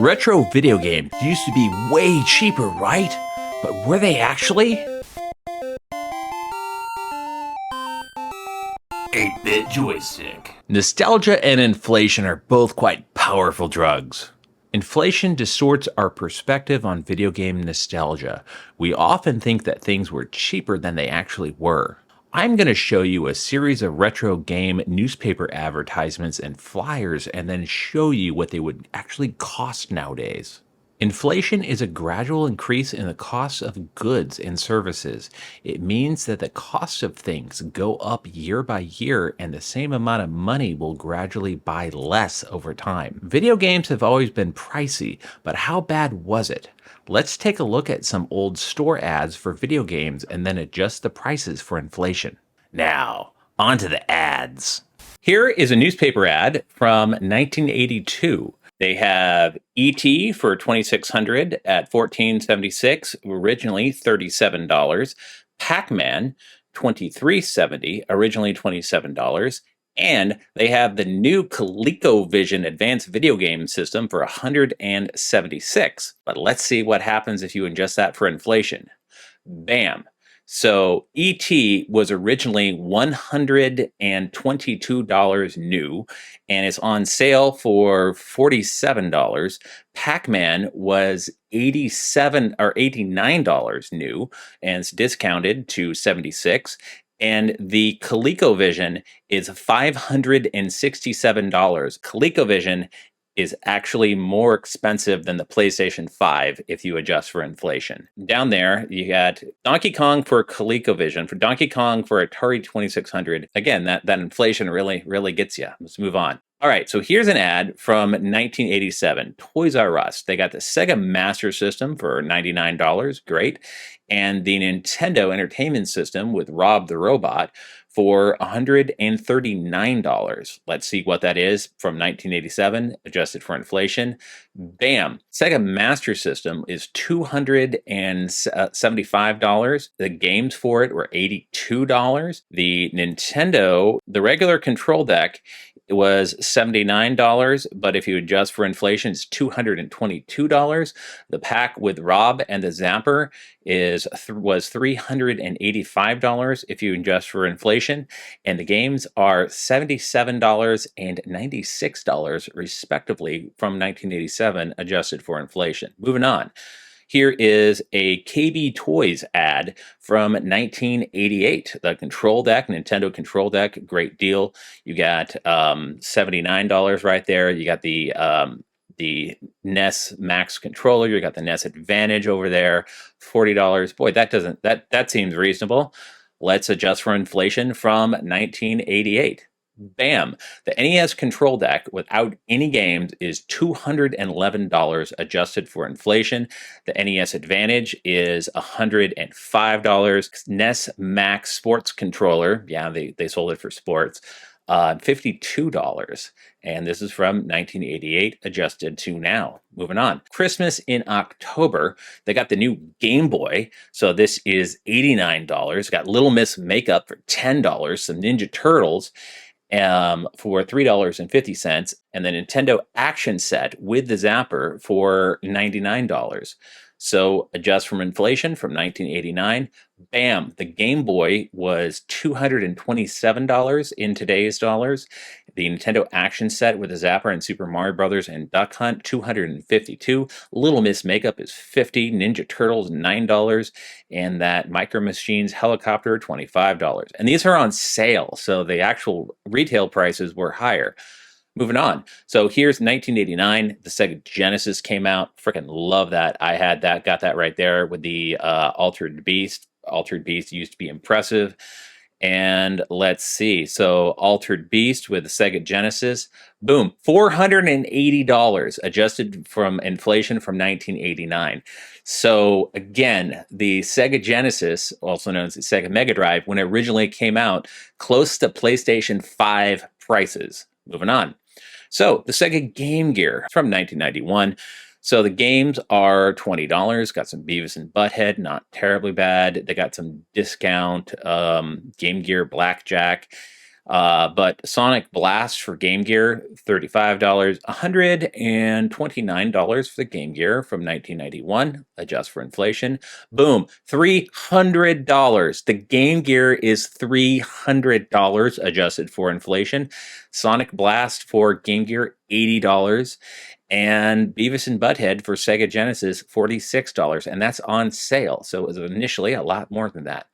Retro video games used to be way cheaper, right? But were they actually? 8-bit joystick. Nostalgia and inflation are both quite powerful drugs. Inflation distorts our perspective on video game nostalgia. We often think that things were cheaper than they actually were. I'm going to show you a series of retro game newspaper advertisements and flyers and then show you what they would actually cost nowadays. Inflation is a gradual increase in the cost of goods and services. It means that the cost of things go up year by year and the same amount of money will gradually buy less over time. Video games have always been pricey, but how bad was it? Let's take a look at some old store ads for video games and then adjust the prices for inflation. Now, on to the ads. Here is a newspaper ad from 1982. They have E.T. for $2,600 at $14.76, originally $37. Pac-Man, $23.70, originally $27. And they have the new ColecoVision advanced video game system for $176. But let's see what happens if you adjust that for inflation. Bam. So E.T. was originally $122 new, and it's on sale for $47. Pac-Man was $87 or $89 new, and it's discounted to $76. And the ColecoVision is $567. ColecoVision is actually more expensive than the PlayStation 5 if you adjust for inflation. Down there, you got Donkey Kong for ColecoVision, for Donkey Kong for Atari 2600. Again, that inflation really gets you. Let's move on. All right, so here's an ad from 1987, Toys R Us. They got the Sega Master System for $99, great, and the Nintendo Entertainment System with Rob the Robot for $139. Let's see what that is from 1987, adjusted for inflation. Bam! Sega Master System is $275. The games for it were $82. The Nintendo, the regular control deck, it was $79, but if you adjust for inflation, it's $222. The pack with Rob and the Zapper was $385 if you adjust for inflation, and the games are $77 and $96 respectively from 1987, adjusted for inflation. Moving on. Here is a KB Toys ad from 1988. The control deck, Nintendo control deck, great deal. You got $79 right there. You got the NES Max controller. You got the NES Advantage over there, $40. Boy, that seems reasonable. Let's adjust for inflation from 1988. Bam! The NES control deck without any games is $211 adjusted for inflation. The NES Advantage is $105. NES Max Sports controller, yeah, they sold it for sports, $52. And this is from 1988, adjusted to now. Moving on. Christmas in October, they got the new Game Boy. So this is $89. Got Little Miss Makeup for $10. Some Ninja Turtles for $3.50, and the Nintendo Action Set with the Zapper for $99. So adjust from inflation from 1989. Bam! The Game Boy was $227 in today's dollars. The Nintendo Action Set with the Zapper and Super Mario Brothers and Duck Hunt, $252. Little Miss Makeup is $50. Ninja Turtles, $9. And that Micro Machines Helicopter, $25. And these are on sale, so the actual retail prices were higher. Moving on. So here's 1989. The Sega Genesis came out. Freaking love that. I had that, got that right there with the Altered Beast. Altered Beast used to be impressive. And let's see. So Altered Beast with the Sega Genesis. Boom. $480 adjusted from inflation from 1989. So again, the Sega Genesis, also known as the Sega Mega Drive, when it originally came out, close to PlayStation 5 prices. Moving on. So the Sega GameGear from 1991. So the games are $20. Got some Beavis and Butthead, not terribly bad. They got some discount GameGear Blackjack. But Sonic Blast for Game Gear, $35, $129 for the Game Gear from 1991, adjust for inflation. Boom, $300. The Game Gear is $300 adjusted for inflation. Sonic Blast for Game Gear, $80. And Beavis and Butthead for Sega Genesis, $46. And that's on sale. So it was initially a lot more than that.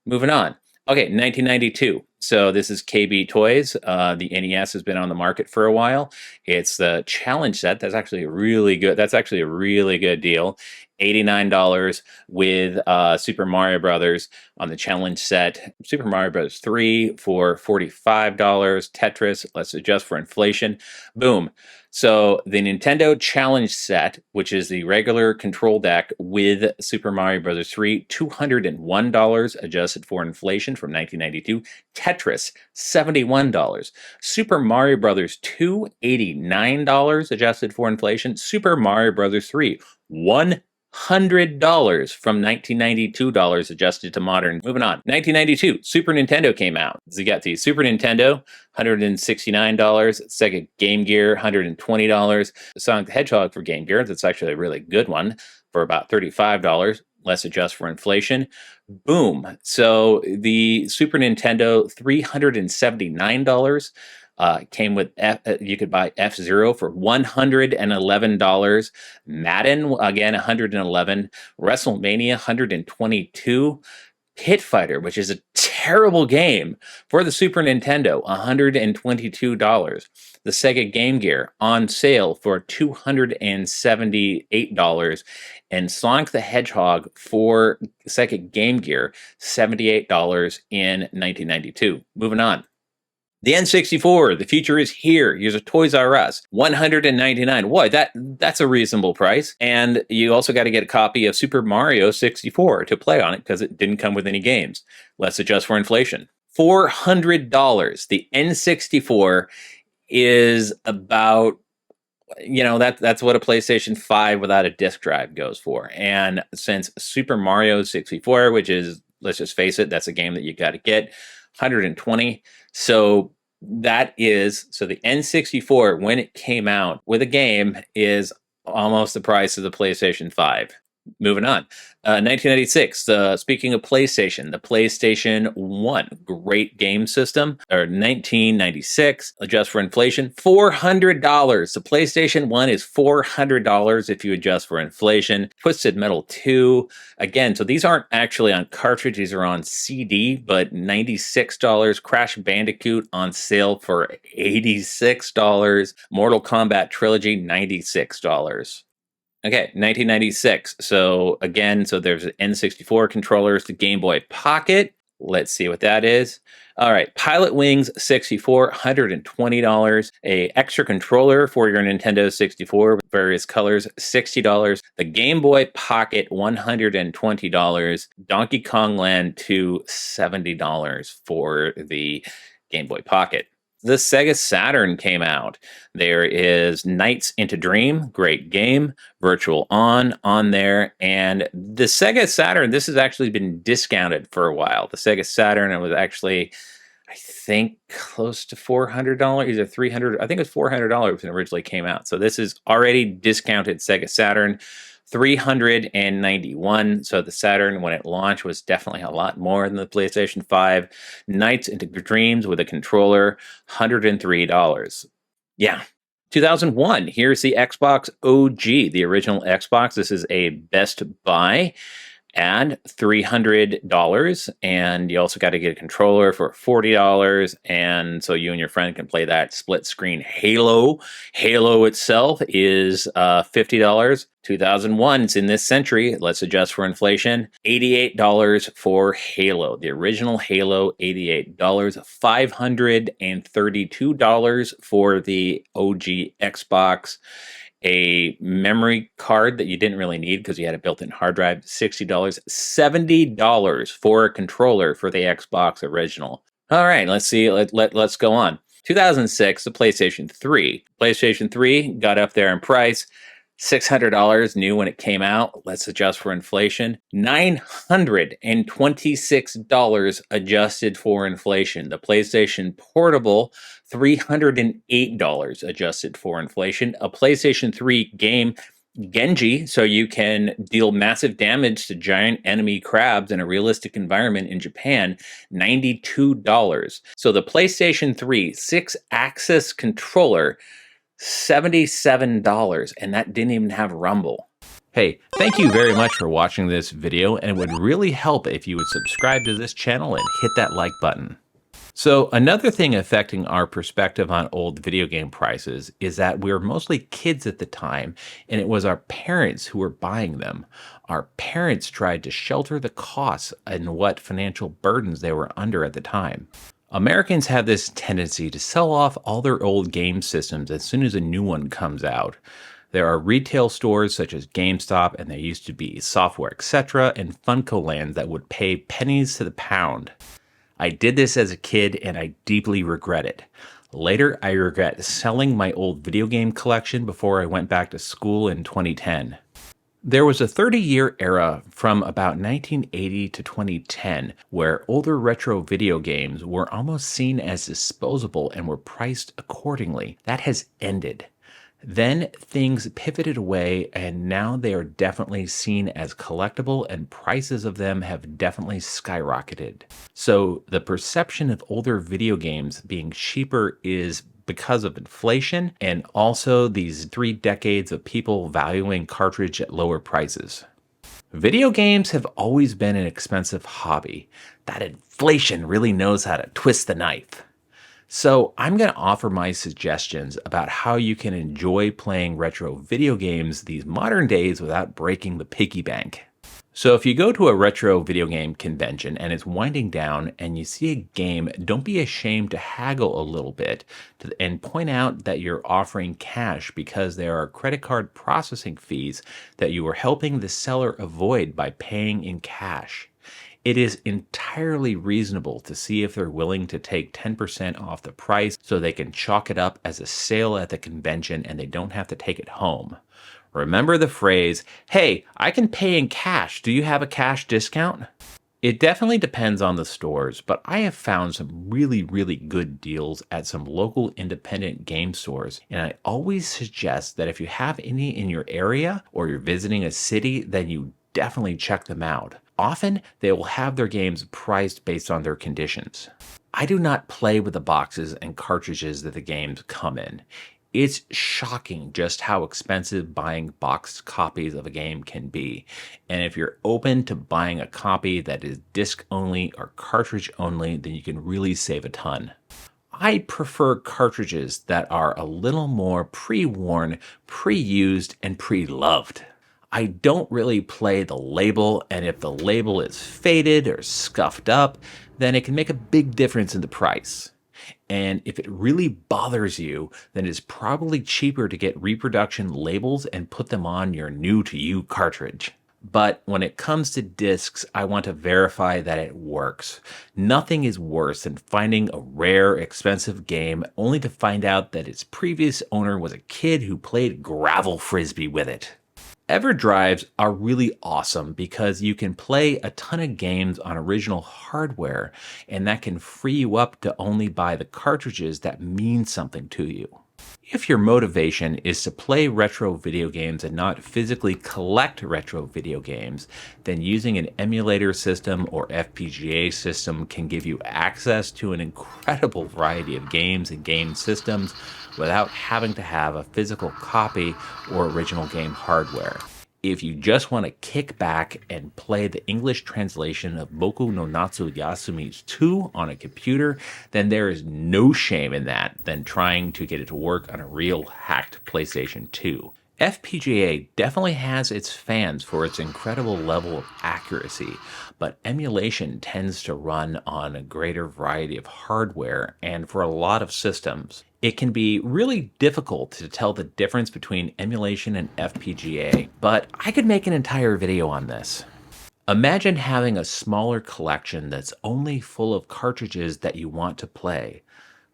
Moving on. Okay, 1992. So this is KB Toys. The NES has been on the market for a while. It's the challenge set. That's actually a really good. That's actually a really good deal. $89 with Super Mario Brothers on the challenge set. Super Mario Brothers 3 for $45. Tetris. Let's adjust for inflation. Boom. So the Nintendo Challenge set, which is the regular control deck with Super Mario Bros. 3, $201 adjusted for inflation from 1992. Tetris, $71. Super Mario Bros. 2, $89 adjusted for inflation. Super Mario Bros. 3, $100 from $1992 adjusted to modern. Moving on. 1992, Super Nintendo came out. So you got the Super Nintendo, $169. Sega Game Gear, $120. Sonic the Hedgehog for Game Gear, that's actually a really good one, for about $35. Let's adjust for inflation. Boom. So the Super Nintendo, $379. Came with you could buy F-Zero for $111. Madden, again, $111. WrestleMania, $122. Pit Fighter, which is a terrible game, for the Super Nintendo, $122. The Sega Game Gear on sale for $278. And Sonic the Hedgehog for Sega Game Gear, $78 in 1992. Moving on. The N64, the future is here. Here's a Toys R Us, $199. Boy, that's a reasonable price. And you also got to get a copy of Super Mario 64 to play on it because it didn't come with any games. Let's adjust for inflation. $400. The N64 is about, that's what a PlayStation 5 without a disc drive goes for. And since Super Mario 64, which is, let's just face it, that's a game that you got to get, $120. So the N64, when it came out with a game, is almost the price of the PlayStation 5. Moving on. 1996, speaking of PlayStation, the PlayStation 1, great game system. Or 1996, adjust for inflation, $400. The PlayStation 1 is $400 if you adjust for inflation. Twisted Metal 2, again, so these aren't actually on cartridge, these are on CD, but $96. Crash Bandicoot on sale for $86. Mortal Kombat Trilogy, $96. Okay, 1996. So again, there's N64 controllers, the Game Boy Pocket. Let's see what that is. All right, Pilot Wings 64, $120. A extra controller for your Nintendo 64 with various colors, $60. The Game Boy Pocket, $120. Donkey Kong Land 2, $70 for the Game Boy Pocket. The Sega Saturn came out. There is Nights into Dream, great game, Virtual On there. And the Sega Saturn, this has actually been discounted for a while. The Sega Saturn, it was actually, I think, close to $400, either $300, I think it was $400 when it originally came out. So this is already discounted Sega Saturn. $391. So the Saturn, when it launched, was definitely a lot more than the PlayStation 5. Nights into Dreams with a controller, $103. Yeah. 2001, here's the Xbox OG, the original Xbox. This is a Best Buy ad, $300. And you also got to get a controller for $40. And so you and your friend can play that split screen Halo. Halo itself is $50. 2001, it's in this century. Let's adjust for inflation. $88 for Halo. The original Halo, $88. $532 for the OG Xbox. A memory card that you didn't really need because you had a built-in hard drive, $60. $70 for a controller for the Xbox original. All right, let's see. Let's go on. 2006, the PlayStation 3. PlayStation 3 got up there in price. $600 new when it came out. Let's adjust for inflation. $926 adjusted for inflation. The PlayStation Portable, $308 adjusted for inflation. A PlayStation 3 game, Genji, so you can deal massive damage to giant enemy crabs in a realistic environment in Japan, $92. So the PlayStation 3 6-axis controller, $77, and that didn't even have Rumble. Hey, thank you very much for watching this video, and it would really help if you would subscribe to this channel and hit that like button. So another thing affecting our perspective on old video game prices is that we were mostly kids at the time, and it was our parents who were buying them. Our parents tried to shelter the costs and what financial burdens they were under at the time. Americans have this tendency to sell off all their old game systems as soon as a new one comes out. There are retail stores such as GameStop, and there used to be Software Etc. and Funko Lands that would pay pennies to the pound. I did this as a kid and I deeply regret it. Later, I regret selling my old video game collection before I went back to school in 2010. There was a 30-year era from about 1980 to 2010 where older retro video games were almost seen as disposable and were priced accordingly. That has ended. Then things pivoted away, and now they are definitely seen as collectible, and prices of them have definitely skyrocketed. So the perception of older video games being cheaper is because of inflation and also these 3 decades of people valuing cartridge at lower prices. Video games have always been an expensive hobby. That inflation really knows how to twist the knife. So I'm going to offer my suggestions about how you can enjoy playing retro video games these modern days without breaking the piggy bank. So if you go to a retro video game convention and it's winding down and you see a game, don't be ashamed to haggle a little bit and point out that you're offering cash because there are credit card processing fees that you are helping the seller avoid by paying in cash. It is entirely reasonable to see if they're willing to take 10% off the price so they can chalk it up as a sale at the convention and they don't have to take it home. Remember the phrase, "Hey, I can pay in cash. Do you have a cash discount?" It definitely depends on the stores, but I have found some really good deals at some local independent game stores, and I always suggest that if you have any in your area or you're visiting a city, then you definitely check them out. Often, they will have their games priced based on their conditions. I do not play with the boxes and cartridges that the games come in. It's shocking just how expensive buying boxed copies of a game can be. And if you're open to buying a copy that is disc only or cartridge only, then you can really save a ton. I prefer cartridges that are a little more pre-worn, pre-used, and pre-loved. I don't really play the label, and if the label is faded or scuffed up, then it can make a big difference in the price. And if it really bothers you, then it's probably cheaper to get reproduction labels and put them on your new-to-you cartridge. But when it comes to discs, I want to verify that it works. Nothing is worse than finding a rare, expensive game only to find out that its previous owner was a kid who played gravel frisbee with it. EverDrives are really awesome because you can play a ton of games on original hardware, and that can free you up to only buy the cartridges that mean something to you. If your motivation is to play retro video games and not physically collect retro video games, then using an emulator system or FPGA system can give you access to an incredible variety of games and game systems without having to have a physical copy or original game hardware. If you just want to kick back and play the English translation of Boku no Natsu Yasumi's 2 on a computer, then there is no shame in that than trying to get it to work on a real hacked PlayStation 2. FPGA definitely has its fans for its incredible level of accuracy, but emulation tends to run on a greater variety of hardware, and for a lot of systems, it can be really difficult to tell the difference between emulation and FPGA, but I could make an entire video on this. Imagine having a smaller collection that's only full of cartridges that you want to play.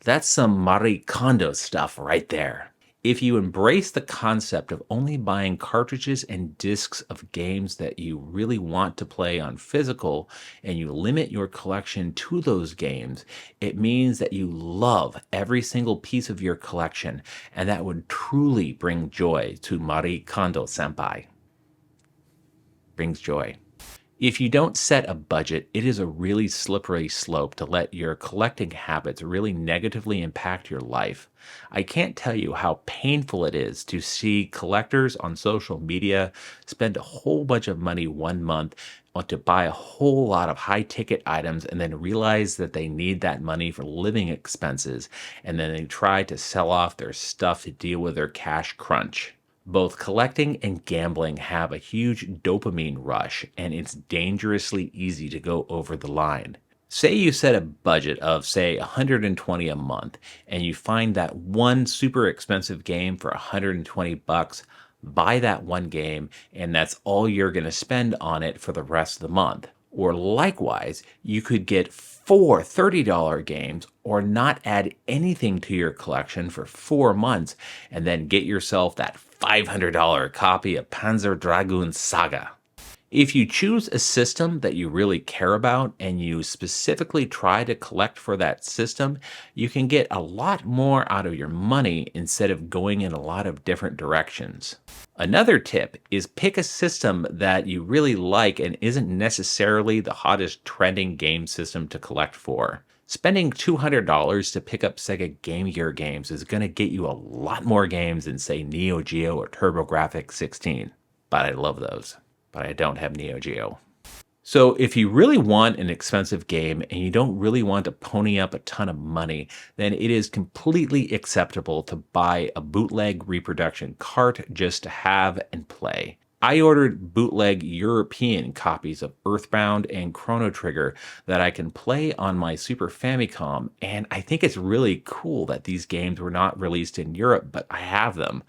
That's some Marie Kondo stuff right there. If you embrace the concept of only buying cartridges and discs of games that you really want to play on physical, and you limit your collection to those games, it means that you love every single piece of your collection, and that would truly bring joy to Marie Kondo senpai. Brings joy. If you don't set a budget, it is a really slippery slope to let your collecting habits really negatively impact your life. I can't tell you how painful it is to see collectors on social media spend a whole bunch of money one month to buy a whole lot of high ticket items and then realize that they need that money for living expenses, and then they try to sell off their stuff to deal with their cash crunch. Both collecting and gambling have a huge dopamine rush, and it's dangerously easy to go over the line. Say you set a budget of, say, $120 a month, and you find that one super expensive game for $120. Buy that one game, and that's all you're going to spend on it for the rest of the month. Or likewise, you could get four $30 games or not add anything to your collection for 4 months and then get yourself that $500 copy of Panzer Dragoon Saga. If you choose a system that you really care about and you specifically try to collect for that system, you can get a lot more out of your money instead of going in a lot of different directions. Another tip is pick a system that you really like and isn't necessarily the hottest trending game system to collect for. Spending $200 to pick up SEGA GameGear games is going to get you a lot more games than, say, Neo Geo or TurboGrafx 16. But I love those. But I don't have Neo Geo. So if you really want an expensive game and you don't really want to pony up a ton of money, then it is completely acceptable to buy a bootleg reproduction cart just to have and play. I ordered bootleg European copies of Earthbound and Chrono Trigger that I can play on my Super Famicom, and I think it's really cool that these games were not released in Europe, but I have them.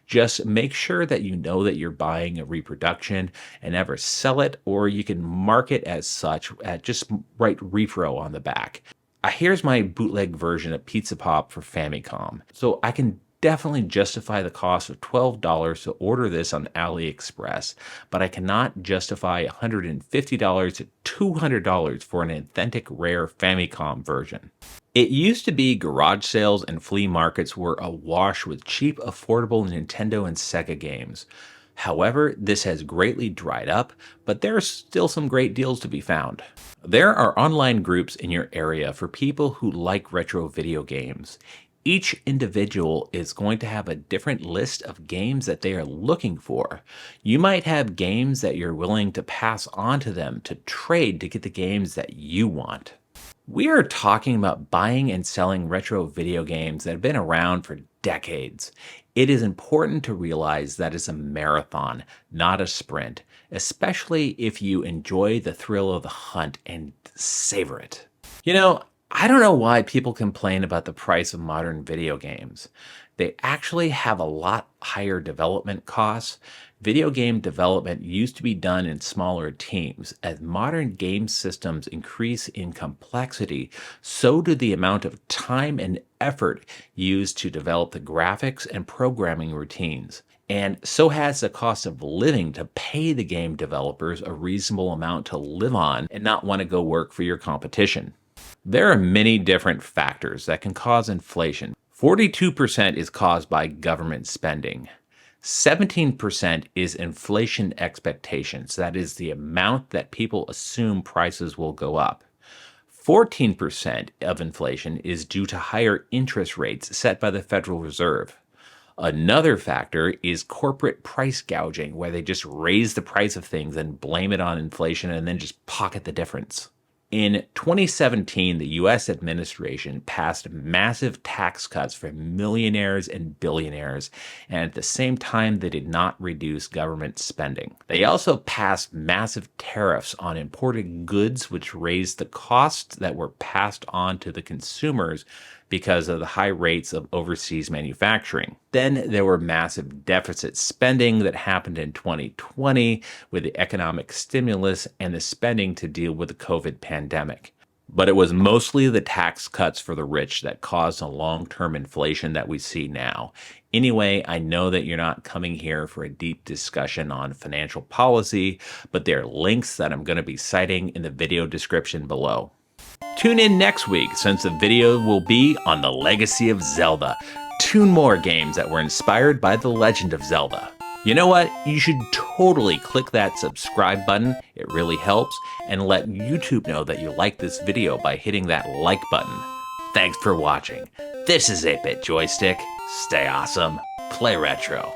Just make sure that you know that you're buying a reproduction and never sell it, or you can mark it as such. Just write repro on the back. Here's my bootleg version of Pizza Pop for Famicom. So I can definitely justify the cost of $12 to order this on AliExpress, but I cannot justify $150 to $200 for an authentic rare Famicom version. It used to be garage sales and flea markets were awash with cheap, affordable Nintendo and SEGA games. However, this has greatly dried up, but there are still some great deals to be found. There are online groups in your area for people who like retro video games. Each individual is going to have a different list of games that they are looking for. You might have games that you're willing to pass on to them to trade to get the games that you want. We are talking about buying and selling retro video games that have been around for decades. It is important to realize that it's a marathon, not a sprint, especially if you enjoy the thrill of the hunt and savor it. I don't know why people complain about the price of modern video games. They actually have a lot higher development costs. Video game development used to be done in smaller teams. As modern game systems increase in complexity, so do the amount of time and effort used to develop the graphics and programming routines. And so has the cost of living to pay the game developers a reasonable amount to live on and not want to go work for your competition. There are many different factors that can cause inflation. 42% is caused by government spending. 17% is inflation expectations. That is the amount that people assume prices will go up. 14% of inflation is due to higher interest rates set by the Federal Reserve. Another factor is corporate price gouging, where they just raise the price of things and blame it on inflation and then just pocket the difference. In 2017, the U.S. administration passed massive tax cuts for millionaires and billionaires, and at the same time, they did not reduce government spending. They also passed massive tariffs on imported goods, which raised the costs that were passed on to the consumers because of the high rates of overseas manufacturing. Then there were massive deficit spending that happened in 2020 with the economic stimulus and the spending to deal with the COVID pandemic. But it was mostly the tax cuts for the rich that caused the long-term inflation that we see now. Anyway, I know that you're not coming here for a deep discussion on financial policy, but there are links that I'm going to be citing in the video description below. Tune in next week since the video will be on the legacy of Zelda. 2 more games that were inspired by the legend of Zelda. You know what? You should totally click that subscribe button. It really helps. And let YouTube know that you like this video by hitting that like button. Thanks for watching. This is 8-Bit Joystick. Stay awesome. Play retro.